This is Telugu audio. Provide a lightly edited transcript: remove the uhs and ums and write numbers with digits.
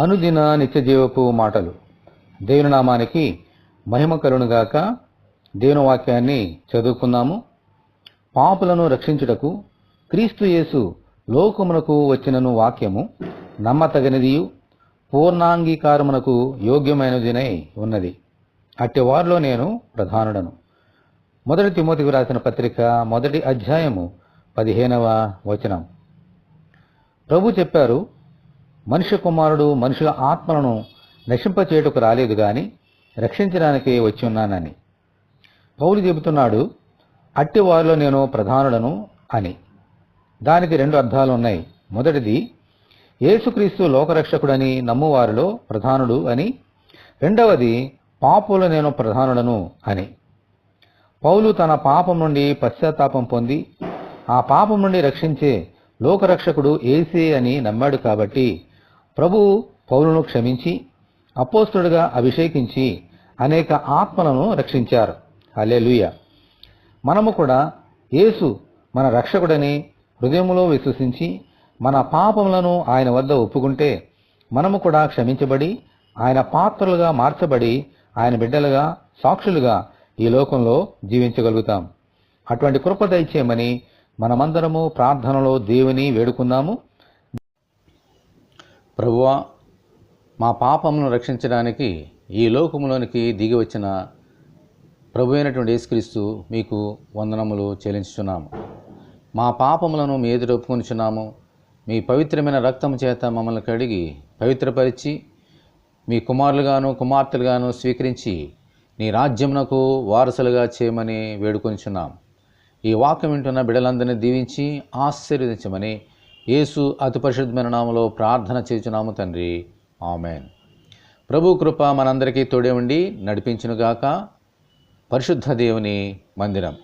అనుదిన నిత్యజీవపు మాటలు. దేవుని నామానికి మహిమ కలుగునుగాక. దేవుని వాక్యాన్ని చదువుకుందాము. పాపులను రక్షించుటకు క్రీస్తు యేసు లోకమునకు వచ్చినను వాక్యము నమ్మతగినదియు పూర్ణాంగీకారమునకు యోగ్యమైనదినై ఉన్నది. అట్టి వారిలో నేను ప్రధానుడను. 1 తిమోతికి రాసిన పత్రిక 1వ అధ్యాయము 15వ వచనం. ప్రభు చెప్పారు, మనుష్య కుమారుడు మనుషుల ఆత్మలను నశింపచేయుటకు రాలేదు గాని రక్షించడానికే వచ్చి ఉన్నానని. పౌలు చెబుతున్నాడు, అట్టి వారిలో నేను ప్రధానుడను అని. దానికి 2 అర్థాలు ఉన్నాయి. మొదటిది, యేసుక్రీస్తు లోకరక్షకుడని నమ్మువారిలో ప్రధానుడు అని. రెండవది, పాపుల నేను ప్రధానుడను అని. పౌలు తన పాపం నుండి పశ్చాత్తాపం పొంది ఆ పాపం నుండి రక్షించే లోకరక్షకుడు యేసే అని నమ్మాడు కాబట్టి ప్రభువు పౌలును క్షమించి అపోస్తలుడిగా అభిషేకించి అనేక ఆత్మలను రక్షించారు. హల్లెలూయా. మనము కూడా యేసు మన రక్షకుడని హృదయములో విశ్వసించి మన పాపములను ఆయన వద్ద ఒప్పుకుంటే మనము కూడా క్షమించబడి ఆయన పాత్రలుగా మార్చబడి ఆయన బిడ్డలుగా సాక్షులుగా ఈ లోకంలో జీవించగలుగుతాం. అటువంటి కృప దయచేయమని మనమందరము ప్రార్థనలో దేవుని వేడుకుందాము. ప్రభువా, మా పాపములను రక్షించడానికి ఈ లోకములోనికి దిగి వచ్చిన ప్రభు అయినటువంటి యేసుక్రీస్తు మీకు వందనములు చెల్లించుచున్నాము. మా పాపములను మీ ఎదుట ఒప్పుకొనుచున్నాము. మీ పవిత్రమైన రక్తము చేత మమ్మల్ని కడిగి పవిత్రపరిచి మీ కుమారులుగాను కుమార్తెలుగాను స్వీకరించి నీ రాజ్యమునకు వారసులుగా చేయమని వేడుకొనిచున్నాం. ఈ వాక్యం వింటున్న బిడ్డలందరినీ దీవించి ఆశీర్వదించమని యేసు అతి పరిశుద్ధమైన నామములో ప్రార్థన చేయుచున్నాము తండ్రి. ఆమెన్. ప్రభు కృప మనందరికీ తోడే ఉండి నడిపించునుగాక. పరిశుద్ధ దేవుని మందిరం.